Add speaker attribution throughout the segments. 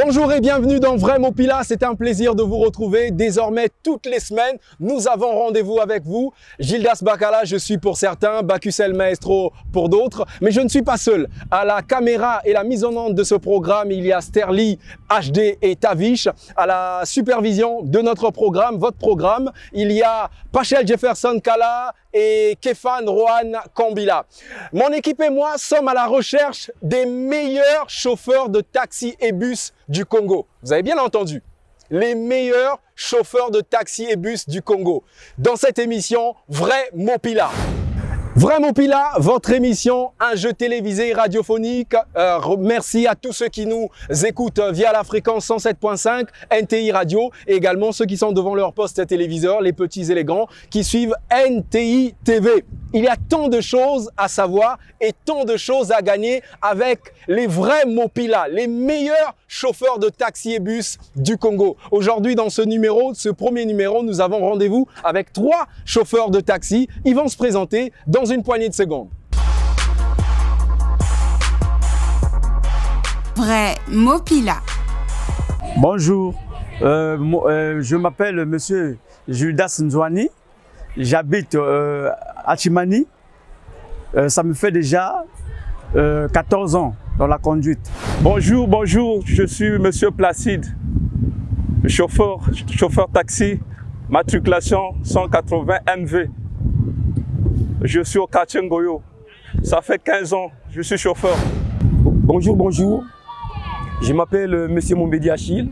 Speaker 1: Bonjour et bienvenue dans Vrai Mopila, c'est un plaisir de vous retrouver. Désormais, toutes les semaines, nous avons rendez-vous avec vous. Gildas Bacala, je suis pour certains, Bacchus El Maestro pour d'autres, mais je ne suis pas seul. À la caméra et la mise en onde de ce programme, il y a Sterling, HD et Tavish. À la supervision de notre programme, votre programme, il y a Pachel Jefferson Kala et Kefan Rohan Kambila. Mon équipe et moi sommes à la recherche des meilleurs chauffeurs de taxi et bus du Congo. Vous avez bien entendu, les meilleurs chauffeurs de taxi et bus du Congo. Dans cette émission, Vrai Mopila. Vrai Mopila, votre émission, un jeu télévisé radiophonique. Merci à tous ceux qui nous écoutent via la fréquence 107.5 NTI Radio et également ceux qui sont devant leur poste téléviseur, les petits et les grands, qui suivent NTI TV. Il y a tant de choses à savoir et tant de choses à gagner avec les vrais Mopila, les meilleurs chauffeurs de taxi et bus du Congo. Aujourd'hui, dans ce premier numéro, nous avons rendez-vous avec 3 chauffeurs de taxi. Ils vont se présenter dans une poignée de secondes.
Speaker 2: Vrai Mopila.
Speaker 3: Bonjour, je m'appelle Monsieur Gildas Nzouani. J'habite à Chimani. Ça me fait déjà 14 ans dans la conduite.
Speaker 4: Bonjour, je suis Monsieur Placide, chauffeur taxi, matriculation 180 MV. Je suis au quartier Ngoyo. Ça fait 15 ans, je suis chauffeur.
Speaker 5: Bonjour. Je m'appelle Monsieur Mombedi Achille.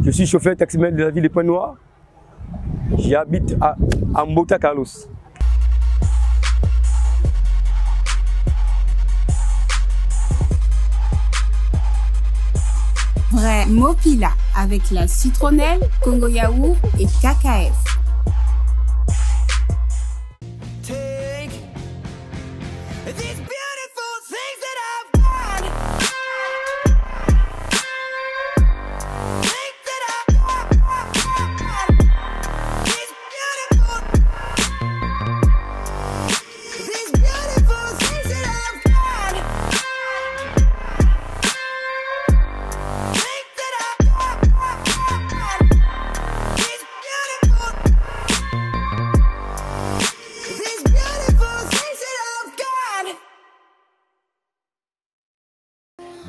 Speaker 5: Je suis chauffeur taximan de la ville de Pointe-Noire. J'habite à Mbota Carlos.
Speaker 2: Vrai Mopila avec la citronnelle, Congo Yaourt et KKF.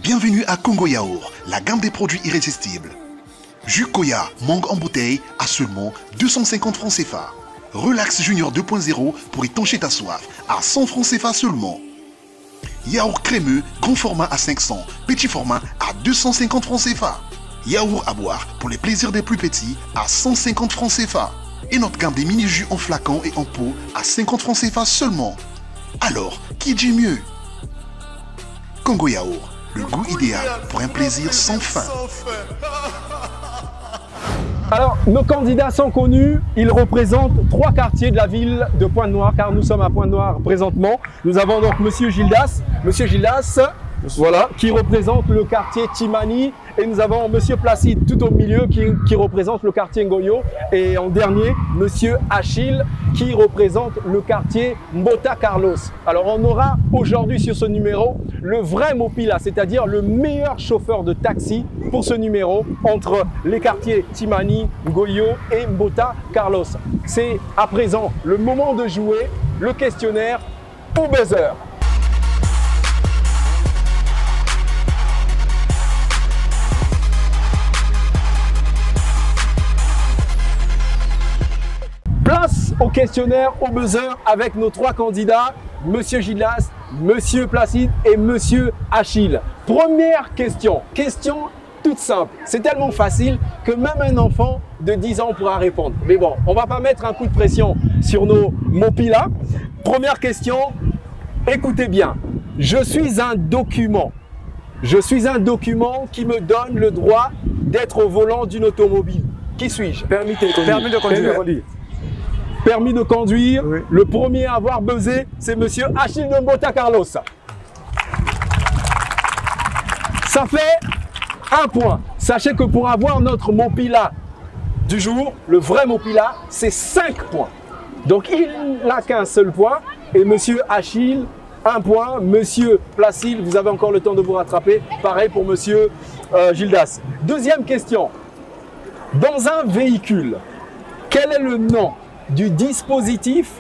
Speaker 6: Bienvenue à Congo Yaourt, la gamme des produits irrésistibles. Jus Koya, mangue en bouteille à seulement 250 francs CFA. Relax Junior 2.0 pour étancher ta soif à 100 francs CFA seulement. Yaourt crémeux, grand format à 500, petit format à 250 francs CFA. Yaourt à boire pour les plaisirs des plus petits à 150 francs CFA. Et notre gamme des mini-jus en flacon et en pot à 50 francs CFA seulement. Alors, qui dit mieux? Congo Yaourt. Le goût idéal pour un plaisir sans fin.
Speaker 1: Alors, nos candidats sont connus. Ils représentent 3 quartiers de la ville de Pointe-Noire, car nous sommes à Pointe-Noire présentement. Nous avons donc Monsieur Gildas. Monsieur Gildas, voilà, qui représente le quartier Timani. Et nous avons Monsieur Placide tout au milieu qui représente le quartier Ngoyo. Et en dernier, Monsieur Achille qui représente le quartier Mbota Carlos. Alors on aura aujourd'hui sur ce numéro le vrai Mopila, c'est-à-dire le meilleur chauffeur de taxi pour ce numéro entre les quartiers Timani, Ngoyo et Mbota Carlos. C'est à présent le moment de jouer le questionnaire au buzzer. Place au questionnaire au buzzer avec nos 3 candidats, Monsieur Gildas, Monsieur Placide et Monsieur Achille. Première question toute simple. C'est tellement facile que même un enfant de 10 ans pourra répondre. Mais bon, on va pas mettre un coup de pression sur nos Mopila. Première question, écoutez bien. Je suis un document qui me donne le droit d'être au volant d'une automobile. Qui suis-je?
Speaker 3: Permis de conduire.
Speaker 1: Permis de conduire.
Speaker 3: Oui.
Speaker 1: Le premier à avoir buzzé, c'est Monsieur Achille de Mbota Carlos. Ça fait 1 point. Sachez que pour avoir notre Mopila du jour, le vrai Mopila, c'est 5 points. Donc il n'a qu'un seul point et Monsieur Achille 1 point. Monsieur Placide, vous avez encore le temps de vous rattraper. Pareil pour monsieur Gildas. Deuxième question. Dans un véhicule, quel est le nom du dispositif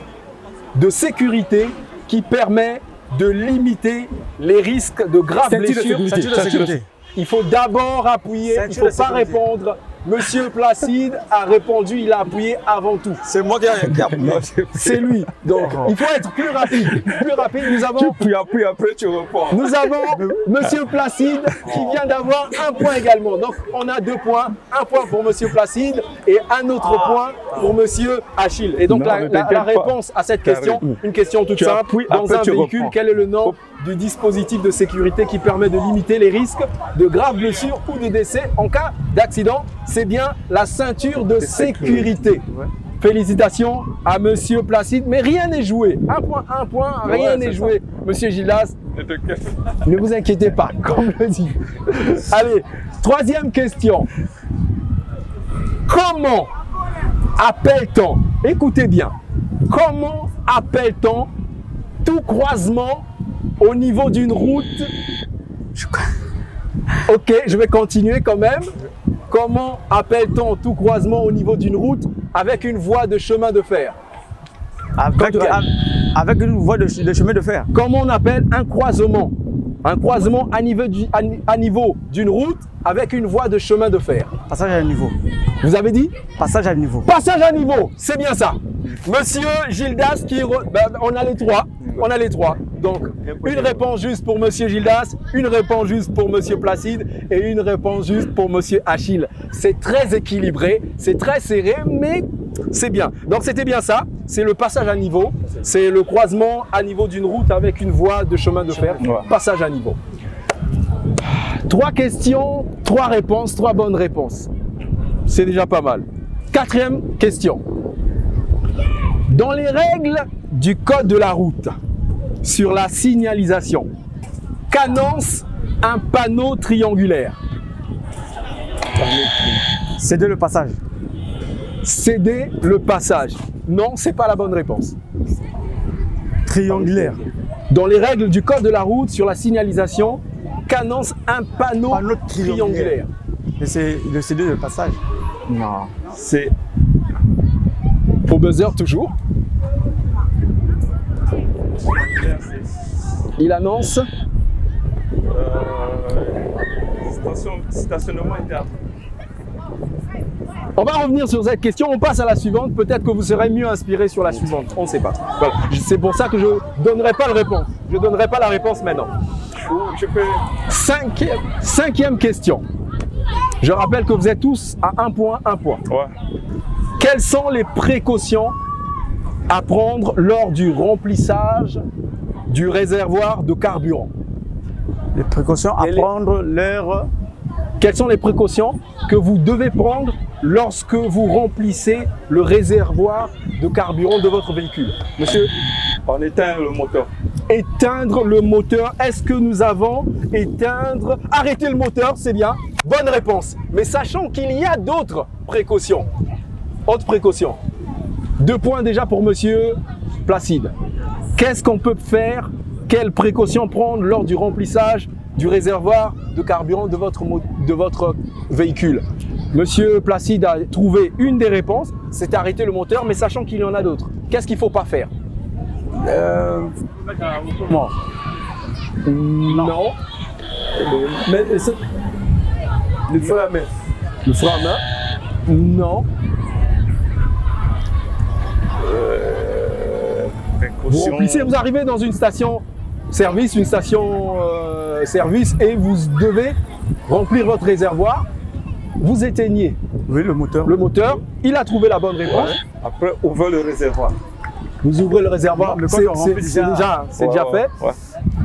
Speaker 1: de sécurité qui permet de limiter les risques de graves blessures?
Speaker 3: Ceinture de sécurité.
Speaker 1: Il faut d'abord appuyer, il ne faut pas répondre. Monsieur Placide a répondu, il a appuyé avant tout.
Speaker 3: C'est moi qui ai appuyé.
Speaker 1: C'est lui. Donc, il faut être plus rapide. Plus rapide. Nous avons,
Speaker 4: Tu appuies, après tu réponds.
Speaker 1: nous avons Monsieur Placide qui vient d'avoir 1 point également. Donc, on a 2 points. 1 point pour Monsieur Placide et un autre point pour Monsieur Achille. Et donc,
Speaker 4: Non,
Speaker 1: la
Speaker 4: ne t'inquiète
Speaker 1: réponse à cette question, une question toute
Speaker 4: Tu
Speaker 1: simple.
Speaker 4: appuies,
Speaker 1: Dans
Speaker 4: après
Speaker 1: un
Speaker 4: tu
Speaker 1: véhicule,
Speaker 4: reprends.
Speaker 1: quel est le nom du dispositif de sécurité qui permet de limiter les risques de graves blessures ou de décès en cas d'accident? C'est bien la ceinture de sécurité. Félicitations à Monsieur Placide, mais rien n'est joué. 1 point, rien n'est joué. Monsieur Gildas,
Speaker 4: Ne t'inquiète.
Speaker 1: ne vous inquiétez pas, comme le dit. Allez, troisième question. Comment appelle-t-on, écoutez bien, comment appelle-t-on tout croisement au niveau d'une route? Ok, je vais continuer quand même. Comment appelle-t-on tout croisement au niveau d'une route avec une voie de chemin de fer?
Speaker 3: Avec une voie de chemin de fer.
Speaker 1: Comment on appelle un croisement? Un croisement à niveau d'une route avec une voie de chemin de fer.
Speaker 3: Passage à niveau.
Speaker 1: Vous avez dit?
Speaker 3: Passage à niveau.
Speaker 1: Passage à niveau, c'est bien ça. Monsieur Gildas, on a les trois. On a les trois. Donc, une réponse juste pour Monsieur Gildas, une réponse juste pour Monsieur Placide et une réponse juste pour Monsieur Achille. C'est très équilibré, c'est très serré, mais c'est bien. Donc, c'était bien ça. C'est le passage à niveau. C'est le croisement à niveau d'une route avec une voie de chemin de fer. Passage à niveau. 3 questions, 3 réponses, 3 bonnes réponses. C'est déjà pas mal. 4e question. Dans les règles du code de la route, sur la signalisation, qu'annonce un panneau triangulaire?
Speaker 3: Céder le passage.
Speaker 1: Céder le passage. Non, c'est pas la bonne réponse.
Speaker 3: Triangulaire.
Speaker 1: Dans les règles du code de la route, sur la signalisation, qu'annonce un panneau triangulaire?
Speaker 3: Mais c'est le céder le passage.
Speaker 1: Non. C'est au buzzer toujours. Il annonce
Speaker 4: Stationnement interne.
Speaker 1: On va revenir sur cette question, on passe à la suivante. Peut-être que vous serez mieux inspiré sur la suivante, on ne sait pas. Voilà. C'est pour ça que je ne donnerai pas la réponse. Je ne donnerai pas la réponse maintenant.
Speaker 4: Je peux...
Speaker 1: Cinquième question. Je rappelle que vous êtes tous à 1 point, 1 point.
Speaker 4: Ouais.
Speaker 1: Quelles sont les précautions à prendre lors du remplissage du réservoir de carburant?
Speaker 3: Les précautions à prendre l'heure.
Speaker 1: Quelles sont les précautions que vous devez prendre lorsque vous remplissez le réservoir de carburant de votre véhicule? Monsieur?
Speaker 4: On éteint le moteur.
Speaker 1: Éteindre le moteur. Est-ce que nous avons éteindre? Arrêter le moteur, c'est bien. Bonne réponse. Mais sachant qu'il y a d'autres précautions. Autre précaution. 2 points déjà pour Monsieur Placide. Qu'est-ce qu'on peut faire? Quelles précautions prendre lors du remplissage du réservoir de carburant de votre véhicule? Monsieur Placide a trouvé une des réponses, c'est arrêter le moteur, mais sachant qu'il y en a d'autres. Qu'est-ce qu'il ne faut pas faire? Non. Mais le frein à main. Le frein à main? Non. Vous remplissez, vous arrivez dans une station service, et vous devez remplir votre réservoir. Vous éteignez.
Speaker 3: Oui, le moteur.
Speaker 1: Le moteur, il a trouvé la bonne réponse.
Speaker 4: Ouais. Après, ouvrez le réservoir.
Speaker 1: Vous ouvrez le réservoir, c'est déjà fait. Ouais.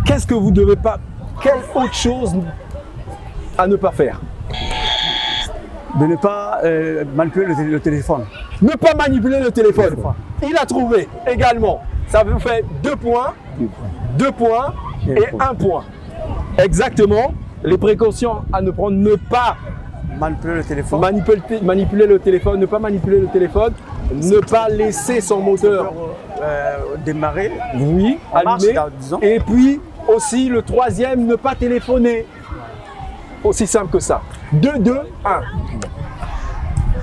Speaker 1: Qu'est-ce que vous ne devez pas... Quelle autre chose à ne pas faire?
Speaker 3: De ne pas manipuler le téléphone.
Speaker 1: Ne pas manipuler le téléphone. Il a trouvé également. Ça vous fait 2 points. 2 points et 1 point. Exactement. Les précautions à ne prendre, ne pas
Speaker 3: manipuler le téléphone.
Speaker 1: Manipuler le téléphone, ne pas manipuler le téléphone, ne pas laisser son moteur
Speaker 3: démarrer.
Speaker 1: Oui,
Speaker 3: En marche,
Speaker 1: allumer.
Speaker 3: là, disons.
Speaker 1: Et puis aussi le troisième, ne pas téléphoner. Aussi simple que ça. 2, 2, 1.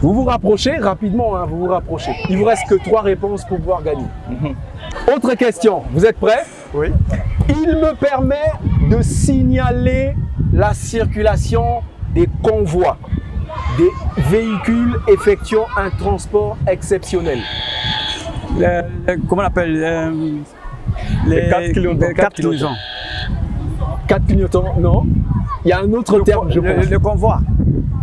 Speaker 1: Vous vous rapprochez rapidement, hein, vous vous rapprochez. Il vous reste que 3 réponses pour pouvoir gagner. Autre question, vous êtes prêts?
Speaker 3: Oui.
Speaker 1: Il me permet de signaler la circulation des convois, des véhicules effectuant un transport exceptionnel.
Speaker 3: Comment on appelle
Speaker 4: Les 4 clignotants.
Speaker 3: les 4 clignotants.
Speaker 1: 4 clignotants, non. Il y a un autre terme, je pense.
Speaker 3: Le convoi.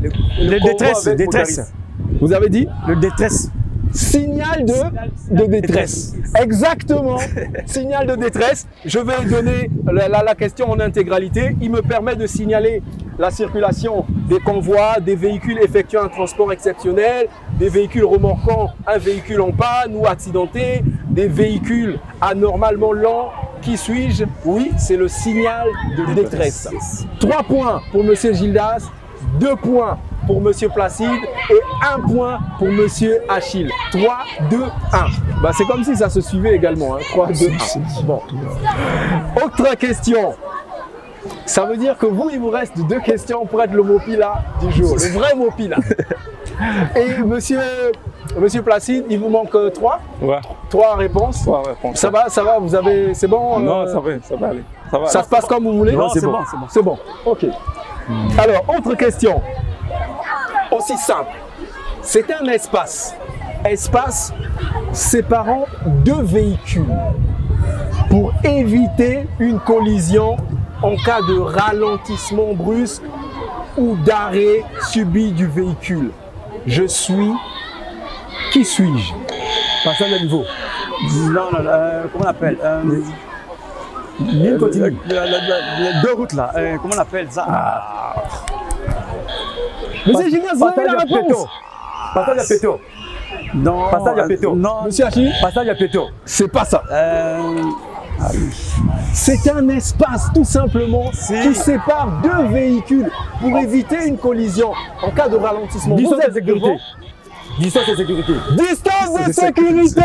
Speaker 1: Le
Speaker 3: Le
Speaker 1: convoi
Speaker 3: détresse.
Speaker 1: avec
Speaker 3: Détresse.
Speaker 1: motariste. Vous avez dit?
Speaker 3: Le détresse.
Speaker 1: Signal de détresse. Exactement. Signal de détresse. Je vais donner la question en intégralité. Il me permet de signaler la circulation des convois, des véhicules effectuant un transport exceptionnel, des véhicules remorquant un véhicule en panne ou accidenté, des véhicules anormalement lents. Qui suis-je? Oui, c'est le signal de détresse. 3 points pour Monsieur Gildas, 2 points pour Monsieur Placide et 1 point pour Monsieur Achille. 3, 2, 1. Bah, c'est comme si ça se suivait également. Hein. 3, 2, 1. Bon. Autre question. Ça veut dire que vous, il vous reste 2 questions pour être le mot pila du jour. Le vrai mot pila. Et Monsieur Placide, il vous manque 3?
Speaker 4: Ouais.
Speaker 1: 3 réponses.
Speaker 4: 3 réponses.
Speaker 1: Ça va, vous avez, c'est bon?
Speaker 4: Non, ça va aller. Ça va
Speaker 1: Ça
Speaker 4: aller.
Speaker 1: se passe comme vous voulez?
Speaker 3: Non, c'est bon.
Speaker 1: C'est bon, ok. Alors, autre question. Aussi simple. C'est un espace. Espace séparant 2 véhicules pour éviter une collision en cas de ralentissement brusque ou d'arrêt subi du véhicule. Je suis... Qui suis-je?
Speaker 5: Passage à niveau.
Speaker 3: Non, comment on appelle
Speaker 5: Ligne continue.
Speaker 3: Les 2 routes là. Comment on appelle ça?
Speaker 1: Monsieur Gildas, vous avez la
Speaker 5: Passage à
Speaker 1: réponse.
Speaker 5: Péto. Passage à Péto.
Speaker 3: Non.
Speaker 5: Passage à Péto.
Speaker 3: Non.
Speaker 1: Monsieur Achille,
Speaker 5: Passage à Péto.
Speaker 1: c'est pas ça.
Speaker 3: Euh,
Speaker 1: C'est un espace tout simplement qui sépare 2 véhicules pour éviter une collision en cas de ralentissement.
Speaker 5: Distance
Speaker 1: Vous
Speaker 5: de
Speaker 1: êtes
Speaker 5: sécurité.
Speaker 1: devant.
Speaker 5: Distance de sécurité.
Speaker 1: Distance de sécurité.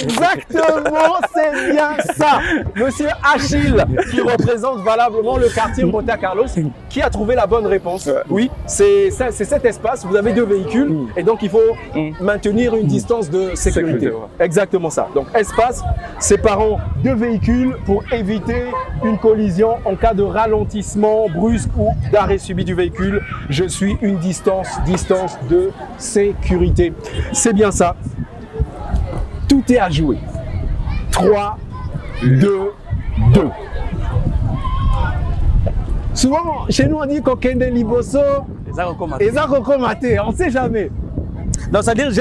Speaker 1: Exactement, c'est bien ça. Monsieur Achille, qui représente valablement le quartier Monte Carlos, qui a trouvé la bonne réponse. Oui, c'est cet espace. Vous avez 2 véhicules et donc il faut maintenir une distance de sécurité.
Speaker 4: Sécurité, ouais.
Speaker 1: Exactement ça. Donc espace séparant 2 véhicules pour éviter une collision en cas de ralentissement brusque ou d'arrêt subi du véhicule. Je suis une distance de sécurité. C'est bien ça. Tout est à jouer. 3, 2, 2. Souvent, chez nous, on dit Kokende Liboso et Zakokomate. On ne sait jamais.
Speaker 3: Non, c'est-à-dire que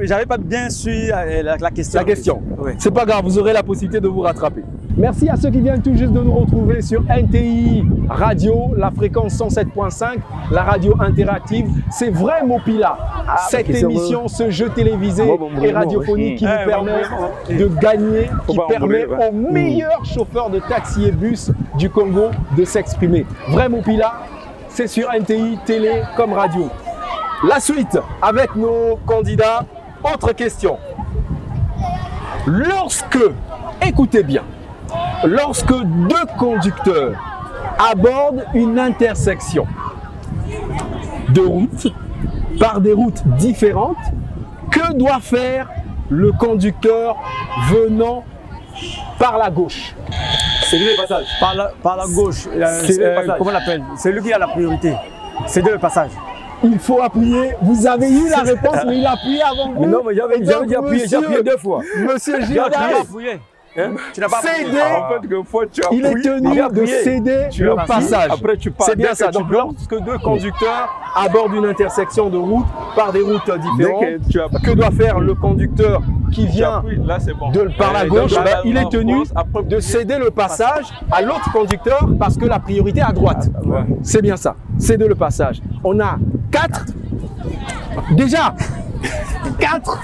Speaker 3: j'avais pas bien su la question.
Speaker 1: La question.
Speaker 3: Oui.
Speaker 1: C'est pas grave, vous aurez la possibilité de vous rattraper. Merci à ceux qui viennent tout juste de nous retrouver sur NTI Radio, la fréquence 107.5, la radio interactive. C'est vrai Mopila, cette émission, ce jeu télévisé et radiophonique qui nous permet de gagner, qui permet aux meilleurs chauffeurs de taxi et bus du Congo de s'exprimer. Vrai Mopila, c'est sur NTI, télé comme radio. La suite avec nos candidats. Autre question. Écoutez bien, lorsque 2 conducteurs abordent une intersection de routes par des routes différentes, que doit faire le conducteur venant par la gauche?
Speaker 5: C'est lui le passage.
Speaker 3: Par la gauche.
Speaker 5: C'est le passage.
Speaker 3: Comment on l'appelle? C'est lui qui a la priorité. C'est le passage.
Speaker 1: Il faut appuyer. Vous avez eu la réponse, mais il a appuyé avant vous.
Speaker 5: Mais non, mais j'avais dit appuyer, j'ai appuyé 2 fois.
Speaker 1: Monsieur
Speaker 3: Tu n'as
Speaker 1: Gildas,
Speaker 3: pas appuyé. Tu n'as pas appuyé.
Speaker 1: cédé.
Speaker 4: En fait, que fois, tu
Speaker 1: Il est
Speaker 4: appuies,
Speaker 1: tenu de
Speaker 5: appuyé.
Speaker 1: céder
Speaker 4: Tu
Speaker 1: le
Speaker 4: appuies,
Speaker 1: passage.
Speaker 4: après tu pars.
Speaker 1: C'est bien
Speaker 4: Dès
Speaker 1: ça.
Speaker 4: que tu
Speaker 1: Donc,
Speaker 4: bloques,
Speaker 1: lorsque 2 conducteurs abordent une intersection de route par des routes différentes,
Speaker 4: dès que tu appuies,
Speaker 1: que doit faire le conducteur qui
Speaker 4: tu
Speaker 1: vient
Speaker 4: appuies, là c'est bon.
Speaker 1: par la
Speaker 4: Et
Speaker 1: gauche?
Speaker 4: donc, là,
Speaker 1: Il est
Speaker 4: on
Speaker 1: tenu
Speaker 4: pense, après,
Speaker 1: de céder le passage à l'autre conducteur parce que la priorité est à droite.
Speaker 4: Ouais.
Speaker 1: C'est bien ça. Céder le passage. On a 4. Déjà 4.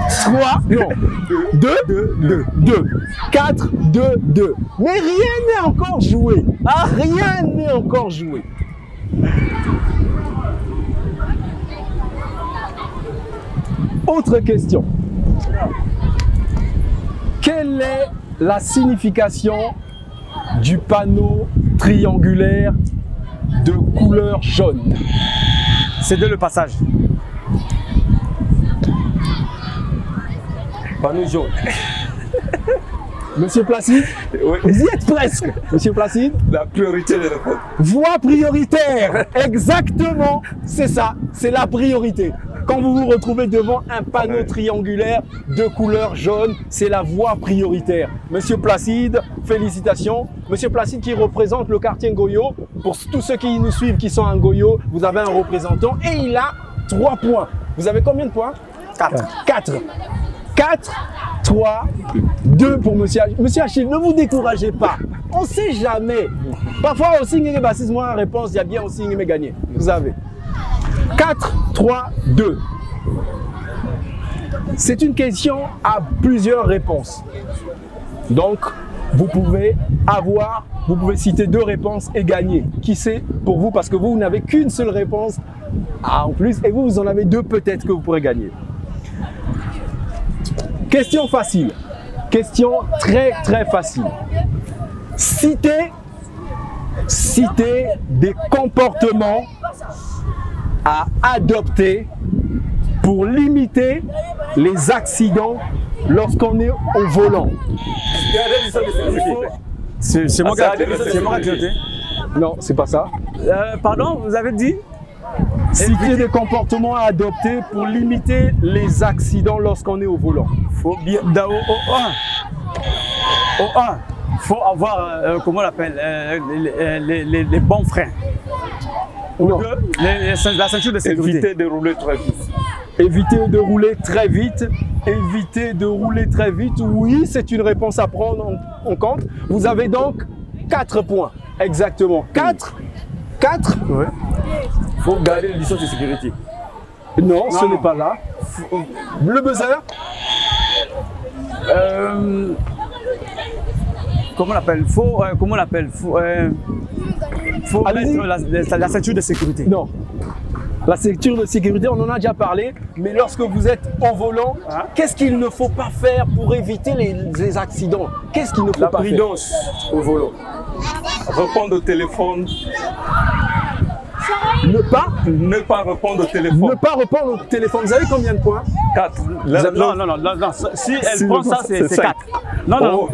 Speaker 1: 3, non, 2, 4, 2, 2. Mais rien n'est encore joué. Rien n'est encore joué. Autre question. Quelle est la signification du panneau triangulaire de couleur jaune?
Speaker 3: C'est de le passage.
Speaker 5: Panneau jaune.
Speaker 1: Monsieur Placide,
Speaker 4: Oui.
Speaker 1: vous y êtes presque. Monsieur Placide,
Speaker 4: La priorité des réponses.
Speaker 1: voie prioritaire. Exactement, c'est ça, c'est la priorité. Quand vous vous retrouvez devant un panneau triangulaire de couleur jaune, c'est la voie prioritaire. Monsieur Placide, félicitations. Monsieur Placide qui représente le quartier Ngoyo. Pour tous ceux qui nous suivent, qui sont à Ngoyo, vous avez un représentant et il a 3 points. Vous avez combien de points? 4. 4. 4, 3, 2 pour Monsieur Achille. Monsieur Achille, ne vous découragez pas. On ne sait jamais. Parfois aussi, il y a 6 mois réponse, il y a bien aussi il gagné. Vous avez 4, 3, 2. C'est une question à plusieurs réponses. Donc, vous pouvez citer 2 réponses et gagner. Qui sait pour vous, parce que vous n'avez qu'une seule réponse en plus et vous en avez 2 peut-être que vous pourrez gagner. Question facile. Question très facile. Citez des comportements à adopter pour limiter les accidents lorsqu'on est au volant.
Speaker 3: C'est moi qui ai noté.
Speaker 1: Non, c'est pas ça.
Speaker 3: Pardon, vous avez dit?
Speaker 1: Citez des comportements à adopter pour limiter les accidents lorsqu'on est au volant.
Speaker 3: Faut bien, au 1, faut avoir, comment on l'appelle, les bons freins.
Speaker 1: Non.
Speaker 3: La ceinture de sécurité.
Speaker 4: Éviter de rouler très vite.
Speaker 1: Éviter de rouler très vite. Éviter de rouler très vite. Oui, c'est une réponse à prendre en compte. Vous avez donc 4 points. Exactement. 4.
Speaker 5: Ouais. Faut garder les distances de sécurité.
Speaker 1: Non, ce n'est pas là. Le buzzer.
Speaker 3: Comment on l'appelle? Faut mettre la ceinture de sécurité.
Speaker 1: Non. La ceinture de sécurité, on en a déjà parlé, mais lorsque vous êtes au volant, qu'est-ce qu'il ne faut pas faire pour éviter les accidents? Qu'est-ce qu'il ne faut
Speaker 5: La
Speaker 1: pas faire?
Speaker 5: prudence au volant.
Speaker 4: Répondre au téléphone.
Speaker 1: Ne
Speaker 4: pas répondre au téléphone.
Speaker 1: Ne pas répondre au téléphone. Vous avez combien de points?
Speaker 4: 4.
Speaker 3: Non. Si elle prend ça, c'est 4. Non.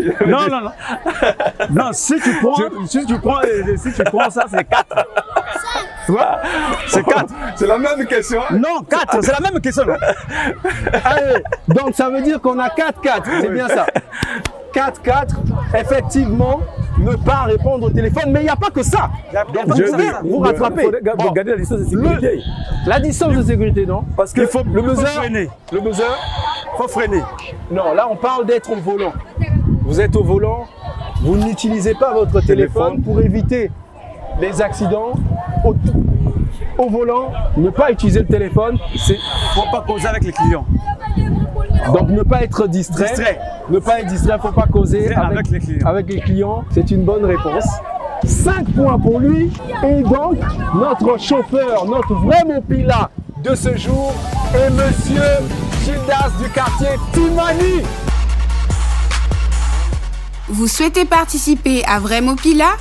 Speaker 3: Non, si tu prends ça, c'est 4. Tu vois? C'est 4.
Speaker 4: C'est la même question.
Speaker 3: Non, 4, c'est la même question.
Speaker 1: Allez, donc ça veut dire qu'on a 4-4. C'est bien ça. 4-4, effectivement, ne pas répondre au téléphone. Mais il n'y a pas que ça. Donc, vous pouvez vous rattraper.
Speaker 5: Il faut garder la distance de sécurité.
Speaker 1: La distance de sécurité, non?
Speaker 5: Parce que
Speaker 1: le buzzer.
Speaker 3: freiner.
Speaker 1: Le buzzer.
Speaker 3: Faut freiner.
Speaker 1: Non, là on parle d'être au volant. Vous êtes au volant, vous n'utilisez pas votre téléphone pour éviter les accidents. Au volant, ne pas utiliser le téléphone.
Speaker 3: Faut pas causer avec les clients.
Speaker 1: Donc ne pas être distrait. Ne pas être distrait, faut pas causer avec les clients. C'est une bonne réponse. 5 points pour lui. Et donc, notre chauffeur, notre vrai Mopila de ce jour est Monsieur Gildas du quartier Timani.
Speaker 2: Vous souhaitez participer à Vrai Mopila?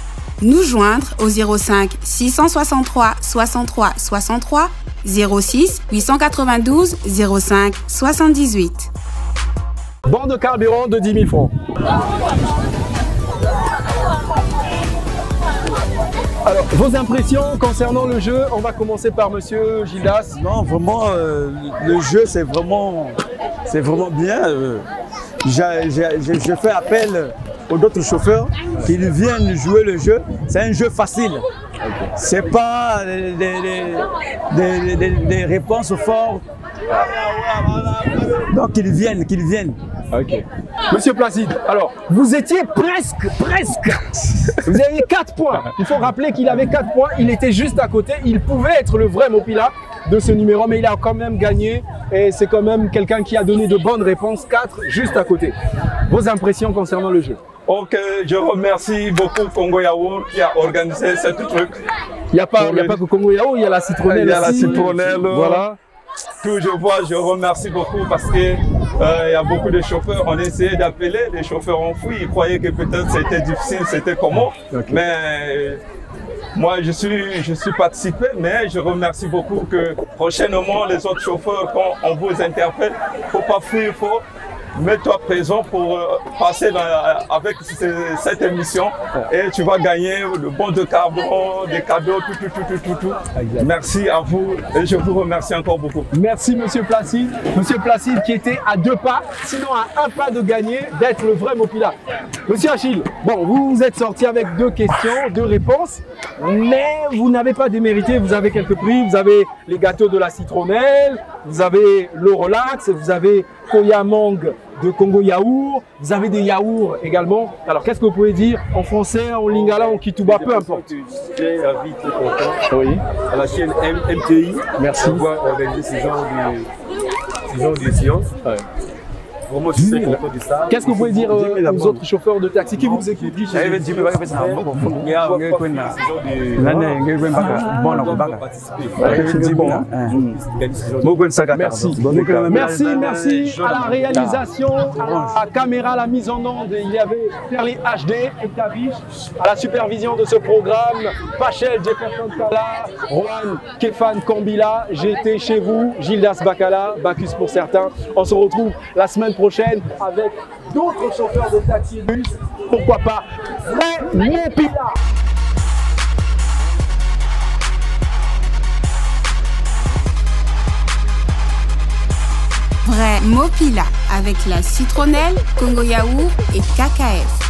Speaker 2: Nous joindre au 05 663 63 63 06 892 05 78.
Speaker 1: Bon de carburant de 10 000 francs. Alors, vos impressions concernant le jeu, on va commencer par Monsieur Gildas.
Speaker 3: Non, vraiment, le jeu, c'est vraiment bien. Je fais appel aux autres chauffeurs qui viennent jouer le jeu. C'est un jeu facile. C'est pas des réponses fortes. Donc qu'ils viennent.
Speaker 1: Ok. Monsieur Placide, alors, vous étiez presque. Vous aviez 4 points. Il faut rappeler qu'il avait 4 points. Il était juste à côté. Il pouvait être le vrai Mopila de ce numéro, mais il a quand même gagné. Et c'est quand même quelqu'un qui a donné de bonnes réponses. 4 juste à côté. Vos impressions concernant le jeu?
Speaker 4: Ok, je remercie beaucoup Congo Yaourt qui a organisé ce truc.
Speaker 1: Il n'y a pas que Congo Yaourt, il y a la citronnelle.
Speaker 4: Il y a la citronnelle.
Speaker 1: Voilà.
Speaker 4: Tout je vois, je remercie beaucoup parce que Il y a beaucoup de chauffeurs, on essayait d'appeler, les chauffeurs ont fui, ils croyaient que peut-être c'était difficile, c'était comment. Mais moi, je suis participé, mais je remercie beaucoup que prochainement, les autres chauffeurs, quand on vous interpelle, il ne faut pas fuir, il faut mets-toi présent pour passer avec cette émission et tu vas gagner le bon de carburant, des cadeaux, tout. Merci à vous et je vous remercie encore beaucoup.
Speaker 1: Merci Monsieur Placide. Monsieur Placide qui était à 2 pas, sinon à 1 pas de gagner, d'être le vrai Mopila. Monsieur Achille, bon, vous vous êtes sorti avec 2 questions, 2 réponses, mais vous n'avez pas démérité, vous avez quelques prix, vous avez les gâteaux de la citronnelle, vous avez le relax, vous avez Koya Mang de Congo Yaourt, vous avez des yaourts également. Alors qu'est-ce que vous pouvez dire en français, en lingala, en kitouba, peu importe.
Speaker 5: Je suis ravi, très content.
Speaker 1: Oui.
Speaker 5: À la chaîne MTI,
Speaker 1: merci
Speaker 5: de pouvoir organiser ce genre de séance. Ouais. Vraiment, je suis très content de ça.
Speaker 1: Qu'est-ce que vous pouvez dire aux autres chauffeurs de taxi qui vous écoutent? Merci à la réalisation, à la caméra, la mise en onde. Il y avait Perly HD et Tavish, à la supervision de ce programme, Pachel, Jefferson Kala, Juan, Kefan Kambila, j'étais chez vous, Gildas Bakala, Bacchus pour certains. On se retrouve la semaine prochaine avec d'autres chauffeurs de taxi et bus. Pourquoi pas Mopila.
Speaker 2: Vrai Mopila avec la citronnelle, Congo Yaourt et KKF.